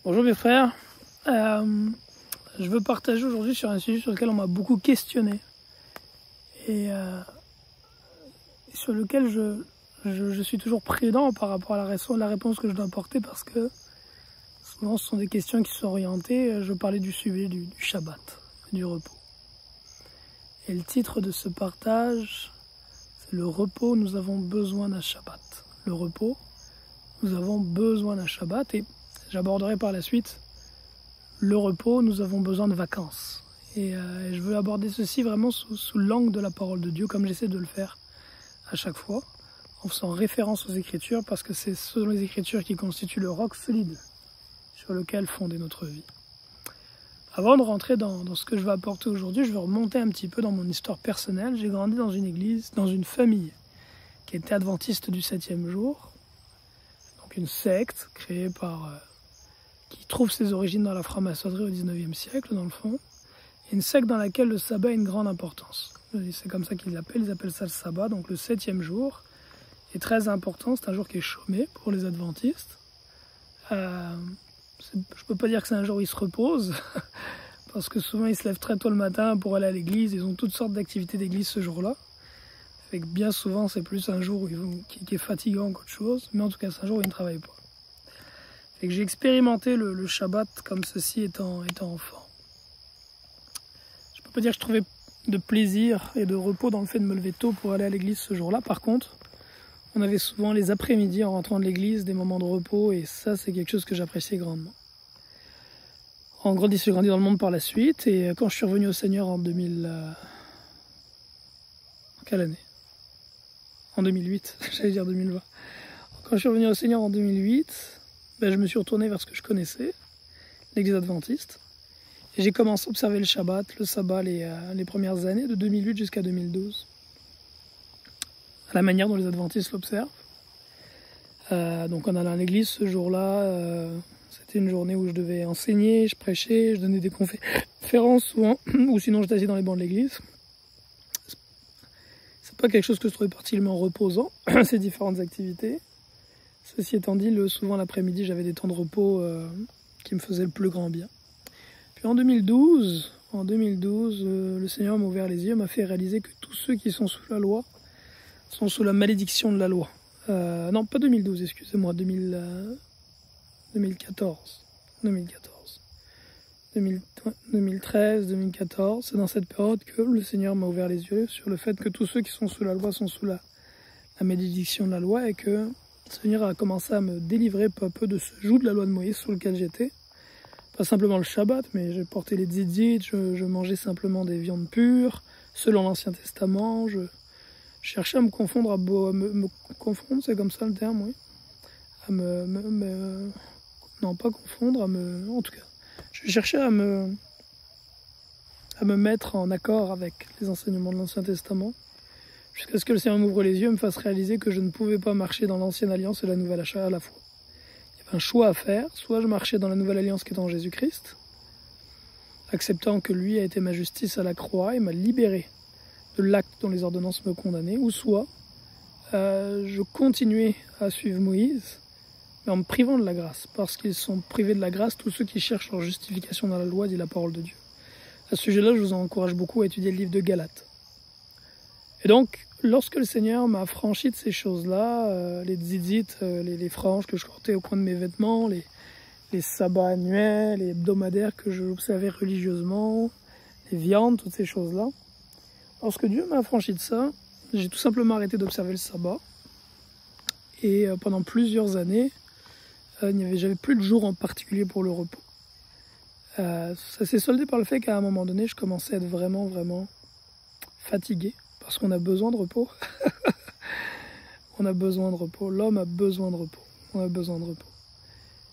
Bonjour mes frères, je veux partager aujourd'hui sur un sujet sur lequel on m'a beaucoup questionné et sur lequel je suis toujours prudent par rapport à la réponse que je dois apporter parce que souvent ce sont des questions qui sont orientées. Je parlais du sujet du Shabbat, du repos. Et le titre de ce partage, c'est le repos, nous avons besoin d'un Shabbat. Le repos, nous avons besoin d'un Shabbat et j'aborderai par la suite le repos, nous avons besoin de vacances. Et je veux aborder ceci vraiment sous l'angle de la parole de Dieu, comme j'essaie de le faire à chaque fois, en faisant référence aux Écritures, parce que c'est selon les Écritures qui constituent le roc solide sur lequel fonder notre vie. Avant de rentrer dans ce que je vais apporter aujourd'hui, je vais remonter un petit peu dans mon histoire personnelle. J'ai grandi dans une église, dans une famille qui était adventiste du 7e jour, donc une secte créée qui trouve ses origines dans la franc-maçonnerie au 19e siècle, dans le fond, et une secte dans laquelle le sabbat a une grande importance. C'est comme ça qu'ils l'appellent, ils appellent ça le sabbat, donc le 7e jour est très important, c'est un jour qui est chômé pour les adventistes. Je ne peux pas dire que c'est un jour où ils se reposent, parce que souvent ils se lèvent très tôt le matin pour aller à l'église, ils ont toutes sortes d'activités d'église ce jour-là, et bien souvent c'est plus un jour qui est fatigant qu'autre chose, mais en tout cas c'est un jour où ils ne travaillent pas. Et que j'ai expérimenté le Shabbat comme ceci étant enfant. Je ne peux pas dire que je trouvais de plaisir et de repos dans le fait de me lever tôt pour aller à l'église ce jour-là. Par contre, on avait souvent les après-midi en rentrant de l'église, des moments de repos, et ça c'est quelque chose que j'appréciais grandement. J'ai grandi dans le monde par la suite, et quand je suis revenu au Seigneur en 2000... quelle année? En 2008, j'allais dire 2020. Quand je suis revenu au Seigneur en 2008... je me suis retourné vers ce que je connaissais, l'église adventiste, et j'ai commencé à observer le sabbat les premières années, de 2008 jusqu'à 2012, à la manière dont les adventistes l'observent. Donc en allant à l'église ce jour-là, c'était une journée où je devais enseigner, je prêchais, je donnais des conférences souvent, ou sinon j'étais assis dans les bancs de l'église. C'est pas quelque chose que je trouvais particulièrement reposant, ces différentes activités. Ceci étant dit, souvent l'après-midi, j'avais des temps de repos qui me faisaient le plus grand bien. Puis en 2012, le Seigneur m'a ouvert les yeux, m'a fait réaliser que tous ceux qui sont sous la loi sont sous la malédiction de la loi. Non, pas 2012, excusez-moi, 2014. 2013, 2014, c'est dans cette période que le Seigneur m'a ouvert les yeux sur le fait que tous ceux qui sont sous la loi sont sous la malédiction de la loi et que le Seigneur a commencé à me délivrer peu à peu de ce joug de la loi de Moïse sur lequel j'étais. Pas simplement le Shabbat, mais j'ai porté les tzitzit, je mangeais simplement des viandes pures, selon l'Ancien Testament. Je cherchais à me confondre, me confondre, c'est comme ça le terme, oui. Non, pas confondre, en tout cas, je cherchais à me mettre en accord avec les enseignements de l'Ancien Testament, jusqu'à ce que le Seigneur m'ouvre les yeux et me fasse réaliser que je ne pouvais pas marcher dans l'Ancienne Alliance et la Nouvelle à la fois. Il y avait un choix à faire, soit je marchais dans la Nouvelle Alliance qui est en Jésus-Christ, acceptant que lui a été ma justice à la croix et m'a libéré de l'acte dont les ordonnances me condamnaient, ou soit je continuais à suivre Moïse, mais en me privant de la grâce, parce qu'ils sont privés de la grâce tous ceux qui cherchent leur justification dans la loi, dit la parole de Dieu. À ce sujet-là, je vous encourage beaucoup à étudier le livre de Galates. Et donc, lorsque le Seigneur m'a affranchi de ces choses-là, les tzitzit, les franges que je portais au coin de mes vêtements, les sabbats annuels, les hebdomadaires que j'observais religieusement, les viandes, toutes ces choses-là, lorsque Dieu m'a affranchi de ça, j'ai tout simplement arrêté d'observer le sabbat. Et pendant plusieurs années, j'avais plus de jour en particulier pour le repos. Ça s'est soldé par le fait qu'à un moment donné, je commençais à être vraiment, vraiment fatigué. Parce qu'on a besoin de repos. On a besoin de repos. L'homme a besoin de repos. On a besoin de repos.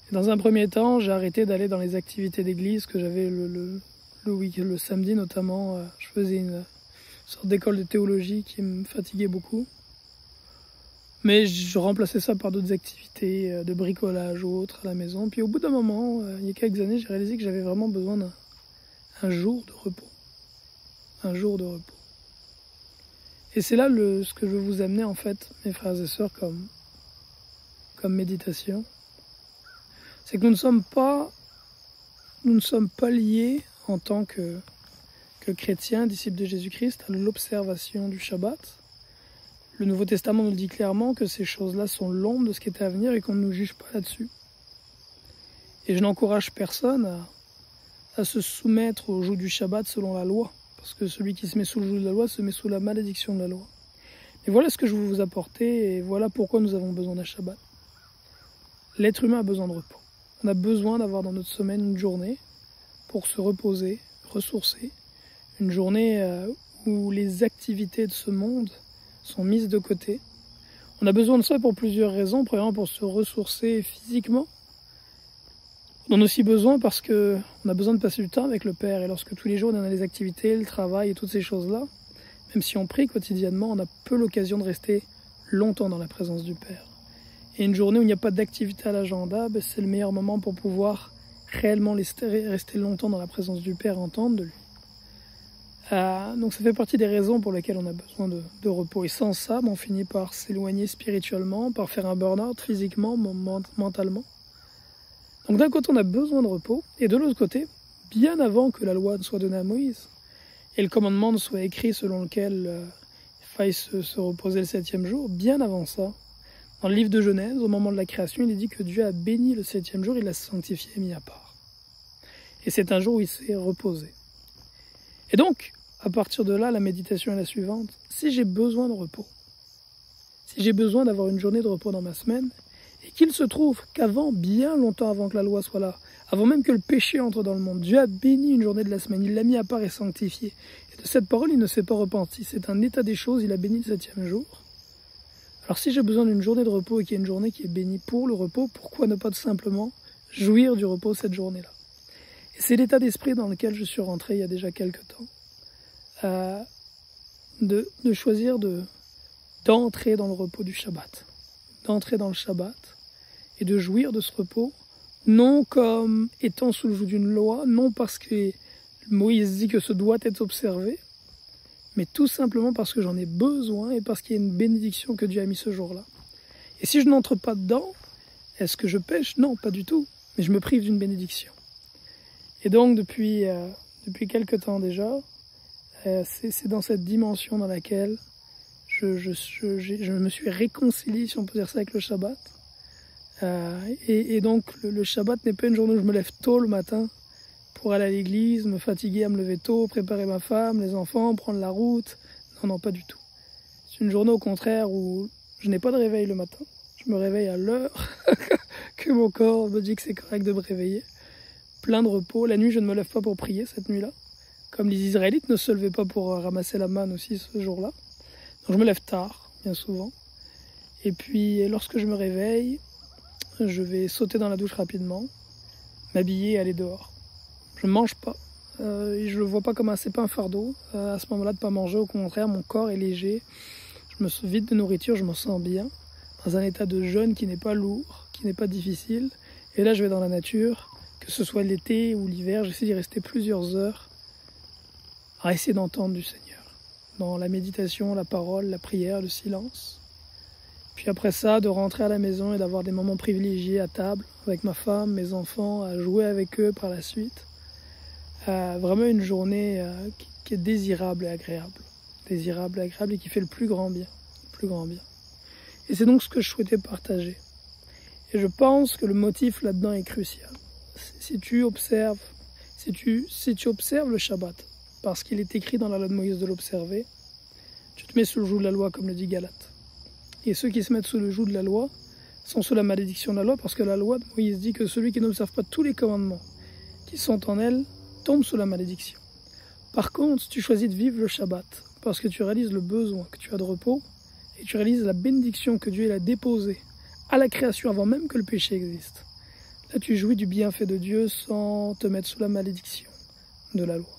Et dans un premier temps, j'ai arrêté d'aller dans les activités d'église que j'avais le samedi notamment. Je faisais une sorte d'école de théologie qui me fatiguait beaucoup. Mais je remplaçais ça par d'autres activités de bricolage ou autres à la maison. Puis au bout d'un moment, il y a quelques années, j'ai réalisé que j'avais vraiment besoin d'un jour de repos. Un jour de repos. Et c'est là ce que je veux vous amener en fait, mes frères et sœurs, comme méditation. C'est que nous ne sommes pas nous ne sommes pas liés en tant que chrétiens, disciples de Jésus-Christ, à l'observation du Shabbat. Le Nouveau Testament nous dit clairement que ces choses-là sont l'ombre de ce qui est à venir et qu'on ne nous juge pas là-dessus. Et je n'encourage personne à se soumettre au joug du Shabbat selon la loi, parce que celui qui se met sous le joug de la loi se met sous la malédiction de la loi. Et voilà ce que je veux vous apporter, et voilà pourquoi nous avons besoin d'un Shabbat. L'être humain a besoin de repos. On a besoin d'avoir dans notre semaine une journée pour se reposer, ressourcer, une journée où les activités de ce monde sont mises de côté. On a besoin de ça pour plusieurs raisons. Premièrement, pour se ressourcer physiquement. On en a aussi besoin parce qu'on a besoin de passer du temps avec le Père. Et lorsque tous les jours on a les activités, le travail et toutes ces choses-là, même si on prie quotidiennement, on a peu l'occasion de rester longtemps dans la présence du Père. Et une journée où il n'y a pas d'activité à l'agenda, c'est le meilleur moment pour pouvoir réellement rester longtemps dans la présence du Père et entendre de lui. Donc ça fait partie des raisons pour lesquelles on a besoin de repos. Et sans ça, on finit par s'éloigner spirituellement, par faire un burn-out physiquement, mentalement. Donc d'un côté, on a besoin de repos, et de l'autre côté, bien avant que la loi ne soit donnée à Moïse, et le commandement ne soit écrit selon lequel il faille se reposer le 7e jour, bien avant ça, dans le livre de Genèse, au moment de la création, il est dit que Dieu a béni le 7e jour, il l'a sanctifié et mis à part. Et c'est un jour où il s'est reposé. Et donc, à partir de là, la méditation est la suivante. Si j'ai besoin de repos, si j'ai besoin d'avoir une journée de repos dans ma semaine, et qu'il se trouve qu'avant, bien longtemps avant que la loi soit là, avant même que le péché entre dans le monde, Dieu a béni une journée de la semaine, il l'a mis à part et sanctifié. Et de cette parole, il ne s'est pas repenti. C'est un état des choses, il a béni le 7e jour. Alors si j'ai besoin d'une journée de repos et qu'il y a une journée qui est bénie pour le repos, pourquoi ne pas tout simplement jouir du repos cette journée-là? Et c'est l'état d'esprit dans lequel je suis rentré il y a déjà quelques temps. De choisir d'entrer dans le repos du Shabbat, d'entrer dans le Shabbat et de jouir de ce repos, non comme étant sous le joug d'une loi, non parce que Moïse dit que ce doit être observé, mais tout simplement parce que j'en ai besoin et parce qu'il y a une bénédiction que Dieu a mis ce jour-là. Et si je n'entre pas dedans, est-ce que je pêche? Non, pas du tout, mais je me prive d'une bénédiction. Et donc depuis quelques temps déjà, c'est dans cette dimension dans laquelle je me suis réconcilié, si on peut dire ça, avec le Shabbat. Et donc le Shabbat n'est pas une journée où je me lève tôt le matin pour aller à l'église, me fatiguer à me lever tôt, préparer ma femme, les enfants, prendre la route. Non, pas du tout. C'est une journée au contraire où je n'ai pas de réveil le matin. Je me réveille à l'heure que mon corps me dit que c'est correct de me réveiller. Plein de repos. La nuit, je ne me lève pas pour prier cette nuit-là. Comme les Israélites ne se levaient pas pour ramasser la manne aussi ce jour-là. Donc je me lève tard, bien souvent. Et puis lorsque je me réveille, je vais sauter dans la douche rapidement, m'habiller et aller dehors. Je ne mange pas. Et je ne le vois pas comme c'est pas un fardeau. À ce moment-là, de ne pas manger, au contraire, mon corps est léger. Je me vide de nourriture, je me sens bien. Dans un état de jeûne qui n'est pas lourd, qui n'est pas difficile. Et là, je vais dans la nature, que ce soit l'été ou l'hiver, j'essaie d'y rester plusieurs heures à essayer d'entendre du Seigneur. Dans la méditation, la parole, la prière, le silence. Puis après ça, de rentrer à la maison et d'avoir des moments privilégiés à table, avec ma femme, mes enfants, à jouer avec eux par la suite. Vraiment une journée qui est désirable et agréable. Désirable et agréable et qui fait le plus grand bien. Le plus grand bien. Et c'est donc ce que je souhaitais partager. Et je pense que le motif là-dedans est crucial. Si tu observes le Shabbat, parce qu'il est écrit dans la loi de Moïse de l'observer, tu te mets sous le joug de la loi, comme le dit Galate. Et ceux qui se mettent sous le joug de la loi sont sous la malédiction de la loi, parce que la loi de Moïse dit que celui qui n'observe pas tous les commandements qui sont en elle tombe sous la malédiction. Par contre, si tu choisis de vivre le Shabbat, parce que tu réalises le besoin que tu as de repos, et tu réalises la bénédiction que Dieu a déposée à la création avant même que le péché existe, là tu jouis du bienfait de Dieu sans te mettre sous la malédiction de la loi.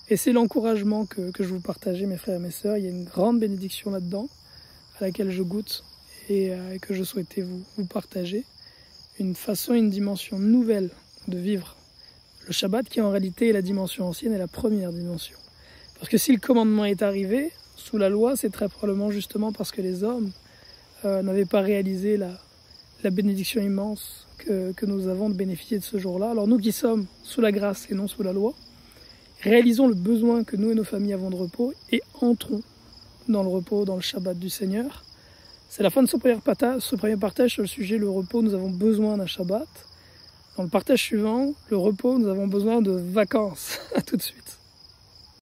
Et c'est l'encouragement que je vous partageais, mes frères et mes sœurs. Il y a une grande bénédiction là-dedans, à laquelle je goûte et que je souhaitais vous partager. Une façon, une dimension nouvelle de vivre le Shabbat, qui en réalité est la dimension ancienne et la première dimension. Parce que si le commandement est arrivé sous la loi, c'est très probablement justement parce que les hommes n'avaient pas réalisé la bénédiction immense que nous avons de bénéficier de ce jour-là. Alors nous qui sommes sous la grâce et non sous la loi, réalisons le besoin que nous et nos familles avons de repos et entrons dans le repos, dans le Shabbat du Seigneur. C'est la fin de ce premier partage sur le sujet le repos, nous avons besoin d'un Shabbat. Dans le partage suivant, le repos, nous avons besoin de vacances. À tout de suite.